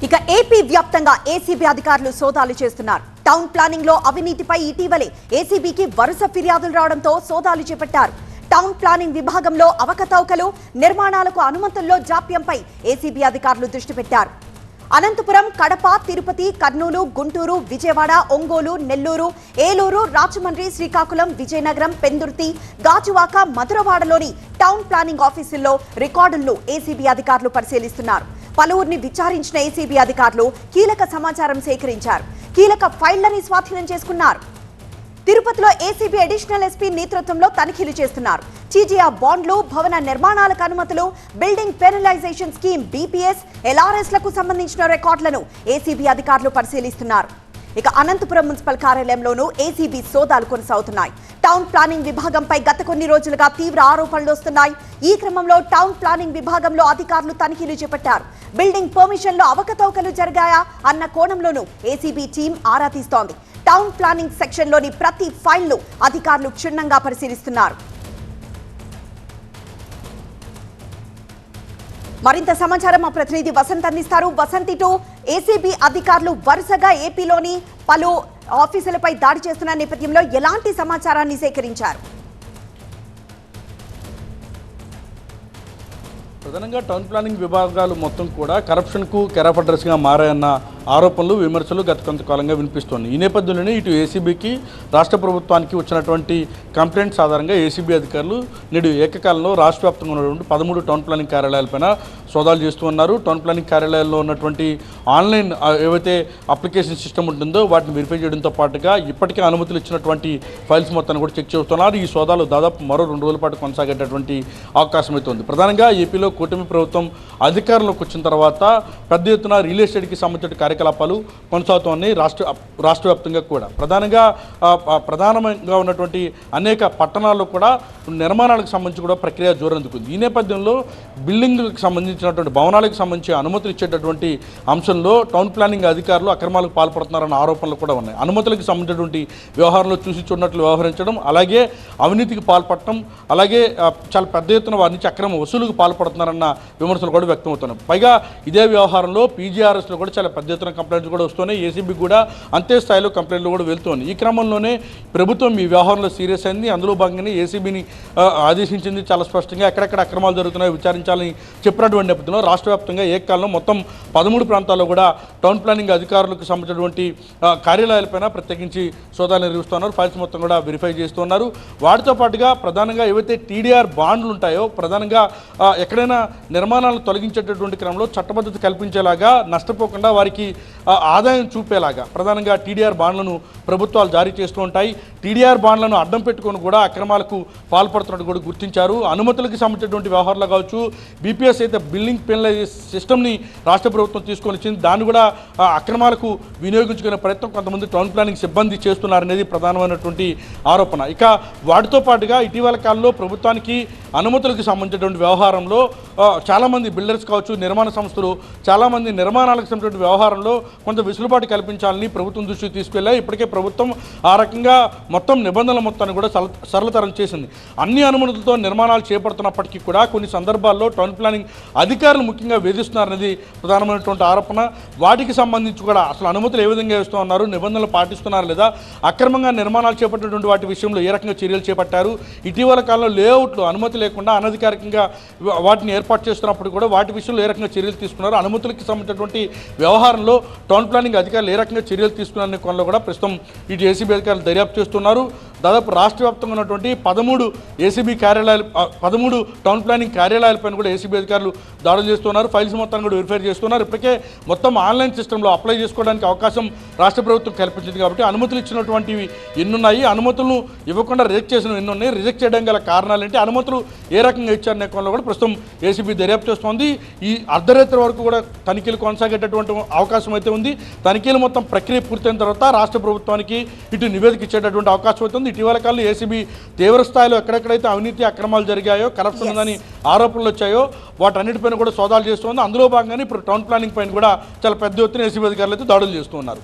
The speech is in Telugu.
ఇక ఏపీ వ్యాప్తంగా ఏసీబీ అధికారులు సోదాలు చేస్తున్నారు. టౌన్ ప్లానింగ్ లో అవినీతిపై ఇటీవలే ఏసీబీకి వరుస ఫిర్యాదులు రావడంతో సోదాలు చేపట్టారు. టౌన్ ప్లానింగ్ విభాగంలో అవకతవకలు, నిర్మాణాలకు అనుమతుల్లో జాప్యంపై ఏసీబీ అధికారులు దృష్టి పెట్టారు. అనంతపురం, కడప, తిరుపతి, కర్నూలు, గుంటూరు, విజయవాడ, ఒంగోలు, నెల్లూరు, ఏలూరు, రాజమండ్రి, శ్రీకాకుళం, విజయనగరం, పెందుర్తి, గాజువాక, మధురవాడలోని టౌన్ ప్లానింగ్ ఆఫీసుల్లో రికార్డులను ఏసీబీ అధికారులు పరిశీలిస్తున్నారు. పలువురిని విచారించిన ఏసీబీ అధికారులు కీలక సమాచారం సేకరించారు. కీలక ఫైళ్లని స్వాధీనం చేసుకున్నారు. తిరుపతిలో ఏసీబీ అడిషనల్ ఎస్పీ నేతృత్వంలో తనిఖీలు చేస్తున్నారు. టీజీఆర్ బాండ్లు, భవన నిర్మాణాలకు అనుమతులు, building penalisation scheme, BPS, LRS లకు సంబంధించిన రికార్డులను ఏసీబీ అధికారులు పరిశీలిస్తున్నారు. ఇక అనంతపురం మున్సిపల్ కార్యాలయంలోనూ ఏసీబీ సోదాలు కొనసాగుతున్నాయి. టౌన్ ప్లానింగ్ విభాగంపై గత కొన్ని రోజులుగా తీవ్ర ఆరోపణలు వస్తున్నాయి. ఈ క్రమంలో టౌన్ ప్లానింగ్ విభాగంలో అధికారులు తనిఖీలు చేపట్టారు. బిల్డింగ్ పర్మిషన్లో అవకతవకలు జరిగాయా అన్న కోణంలోనూ ఏసీబీ టీం ఆరా తీస్తోంది. టౌన్ ప్లానింగ్ సెక్షన్లోని ప్రతి ఫైల్ను అధికారులు క్షుణ్ణంగా పరిశీలిస్తున్నారు. మరింత సమాచారం మా ప్రతినిధి వసంత్ అందిస్తారు. వసంత్, ఇటు ఏసీబీ అధికారులు వరుసగా ఏపీలోని పలు ఆఫీసులపై దాడి చేస్తున్న నేపథ్యంలో ఎలాంటి సమాచారాన్ని సేకరించారు? ప్రధానంగా టౌన్ ప్లానింగ్ విభాగాలు మొత్తం కూడా కరప్షన్కు కెరాఫ్ అడ్రస్గా మారాయన్న ఆరోపణలు, విమర్శలు గత కొంతకాలంగా వినిపిస్తోంది. ఈ నేపథ్యంలోనే ఇటు ఏసీబీకి, రాష్ట్ర ప్రభుత్వానికి వచ్చినటువంటి కంప్లైంట్స్ ఆధారంగా ఏసీబీ అధికారులు నేడు ఏకకాలంలో రాష్ట్ర వ్యాప్తంగా ఉన్నటువంటి 13 టౌన్ ప్లానింగ్ కార్యాలయాలపైన సోదాలు చేస్తూ ఉన్నారు. టౌన్ ప్లానింగ్ కార్యాలయాల్లో ఉన్నటువంటి ఆన్లైన్ ఏవైతే అప్లికేషన్ సిస్టమ్ ఉంటుందో వాటిని వెరిఫై చేయడంతో పాటుగా ఇప్పటికే అనుమతులు ఇచ్చినటువంటి ఫైల్స్ మొత్తాన్ని కూడా చెక్ చేస్తున్నారు. ఈ సోదాలు దాదాపు మరో 2 రోజుల పాటు కొనసాగేటటువంటి అవకాశం అయితే ఉంది. ప్రధానంగా ఏపీలో కూటమి ప్రభుత్వం అధికారంలోకి వచ్చిన తర్వాత పెద్ద ఎత్తున రియల్ ఎస్టేట్కి సంబంధించిన కార్యకలాపాలు కొనసాగుతున్నాయి. రాష్ట్ర వ్యాప్తంగా కూడా ప్రధానంగా ఉన్నటువంటి అనేక పట్టణాల్లో కూడా నిర్మాణాలకు సంబంధించి కూడా ప్రక్రియ జోరందుకుంది. ఈ నేపథ్యంలో బిల్డింగ్లకు సంబంధించినటువంటి భవనాలకు సంబంధించి అనుమతులు ఇచ్చేటటువంటి అంశంలో టౌన్ ప్లానింగ్ అధికారులు అక్రమాలకు పాల్పడుతున్నారన్న ఆరోపణలు కూడా ఉన్నాయి. అనుమతులకు సంబంధించినటువంటి వ్యవహారంలో చూసి చూడనట్లు వ్యవహరించడం, అలాగే అవినీతికి పాల్పడటం, అలాగే చాలా పెద్ద ఎత్తున వారి నుంచి అక్రమ వసూలుకు పాల్పడుతున్నారన్న విమర్శలు కూడా వ్యక్తమవుతున్నాయి. పైగా ఇదే వ్యవహారంలో పీజీఆర్ఎస్లో కూడా చాలా పెద్ద ఎత్తున కంప్లైంట్స్ కూడా వస్తున్నాయి. ఏసీబీ కూడా అంతే స్థాయిలో కంప్లైంట్లు కూడా వెళ్తున్నాయి. ఈ క్రమంలోనే ప్రభుత్వం ఈ వ్యవహారంలో సీరియస్ అయింది. అందులో భాగంగానే ఏసీబీని ఆదేశించింది. చాలా స్పష్టంగా ఎక్కడెక్కడ అక్రమాలు జరుగుతున్నాయో విచారించాలని చెప్పినటువంటి నేపథ్యంలో రాష్ట్ర వ్యాప్తంగా ఏకకాలంలో మొత్తం 13 ప్రాంతాల్లో కూడా టౌన్ ప్లానింగ్ అధికారులకు సంబంధించినటువంటి కార్యాలయాలపైన ప్రత్యేకించి సోదాలు నిర్వహిస్తున్నారు. ఫైల్స్ మొత్తం కూడా వెరిఫై చేస్తున్నారు. వాటితో పాటుగా ప్రధానంగా ఏవైతే టీడీఆర్ బాండ్లు ఉంటాయో, ప్రధానంగా ఎక్కడైనా నిర్మాణాలను తొలగించేటటువంటి క్రమంలో చట్టబద్ధత కల్పించేలాగా, నష్టపోకుండా వారికి ఆదాయం చూపేలాగా ప్రధానంగా టీడీఆర్ బాండ్లను ప్రభుత్వాలు జారీ చేస్తూ ఉంటాయి. టీడీఆర్ బాండ్లను అడ్డం పెట్టుకొని కూడా అక్రమాలకు పాల్పడుతున్నట్టు కూడా గుర్తించారు. అనుమతులకు సంబంధించినటువంటి వ్యవహారాలు కావచ్చు, బీపీఎస్ అయితే బిల్డింగ్ పెనలైజేషన్ సిస్టమ్ని రాష్ట్ర ప్రభుత్వం తీసుకొని వచ్చింది. దాన్ని కూడా అక్రమాలకు వినియోగించుకునే ప్రయత్నం కొంతమంది టౌన్ ప్లానింగ్ సిబ్బంది చేస్తున్నారనేది ప్రధానమైనటువంటి ఆరోపణ. ఇక వాటితో పాటుగా ఇటీవల కాలంలో ప్రభుత్వానికి అనుమతులకు సంబంధించినటువంటి వ్యవహారంలో చాలామంది బిల్డర్స్ కావచ్చు, నిర్మాణ సంస్థలు చాలామంది నిర్మాణాలకు సంబంధించిన వ్యవహారంలో కొంత వెసులుబాటు కల్పించాలని ప్రభుత్వం దృష్టికి తీసుకెళ్లాయి. ఇప్పటికే ప్రభుత్వం ఆ రకంగా మొత్తం నిబంధనల మొత్తాన్ని కూడా సరళతరం చేసింది. అన్ని అనుమతులతో నిర్మాణాలు చేపడుతున్నప్పటికీ కూడా కొన్ని సందర్భాల్లో టౌన్ ప్లానింగ్ అధికారులు ముఖ్యంగా వేధిస్తున్నారనేది ప్రధానమైనటువంటి ఆరోపణ. వాటికి సంబంధించి కూడా అసలు అనుమతులు ఏ విధంగా ఇస్తూ ఉన్నారు, నిబంధనలు పాటిస్తున్నారు లేదా, అక్రమంగా నిర్మాణాలు చేపట్టినటువంటి వాటి విషయంలో ఏ రకంగా చర్యలు చేపట్టారు, ఇటీవల కాలంలో లేఅవుట్లు అనుమతి లేకుండా అనధికారికంగా వాటిని ఏర్పాటు చేస్తున్నప్పుడు కూడా వాటి విషయంలో ఏ రకంగా చర్యలు తీసుకున్నారు, అనుమతులకి సంబంధించినటువంటి వ్యవహారంలో టౌన్ ప్లానింగ్ అధికారులు ఏ రకంగా చర్యలు తీసుకున్నారనే కోణంలో కూడా ప్రస్తుతం ఇటు ఏసీబీ అధికారులు దర్యాప్తు చేస్తున్నారు. దాదాపు రాష్ట్ర వ్యాప్తంగా ఉన్నటువంటి 13 ఏసీబీ కార్యాలయాలు, 13 టౌన్ ప్లానింగ్ కార్యాలయాలపైన కూడా ఏసీబీ అధికారులు దాడులు చేస్తున్నారు. ఫైల్స్ మొత్తాన్ని కూడా వెరిఫై చేస్తున్నారు. ఇప్పటికే మొత్తం ఆన్లైన్ సిస్టంలో అప్లై చేసుకోవడానికి అవకాశం రాష్ట్ర ప్రభుత్వం కల్పించింది. కాబట్టి అనుమతులు ఇచ్చినటువంటివి ఎన్నున్నాయి, అనుమతులను ఇవ్వకుండా రిజెక్ట్ చేసినవి ఎన్నున్నాయి, రిజెక్ట్ చేయడం గల కారణాలు ఏంటి, అనుమతులు ఏ రకంగా ఇచ్చారనే కోణంలో కూడా ప్రస్తుతం ఏసీబీ దర్యాప్తు చేస్తోంది. ఈ అర్ధరాత్రి వరకు కూడా తనిఖీలు కొనసాగేటటువంటి అవకాశం అయితే ఉంది. తనిఖీలు మొత్తం ప్రక్రియ పూర్తయిన తర్వాత రాష్ట్ర ప్రభుత్వానికి ఇటు నివేదిక ఇచ్చేటటువంటి అవకాశం అవుతుంది. ఇటీవల కాలంలో ఏసీబీ తీవ్ర స్థాయిలో ఎక్కడెక్కడైతే అవినీతి అక్రమాలు జరిగాయో, కరప్షన్ ఉందని ఆరోపణలు వచ్చాయో వాటన్నిటిపైన కూడా సోదాలు చేస్తుంది. అందులో భాగంగానే ఇప్పుడు టౌన్ ప్లానింగ్ పైన కూడా చాలా పెద్ద ఎత్తున ఏసీబీ అధికారులు అయితే దాడులు చేస్తూ ఉన్నారు.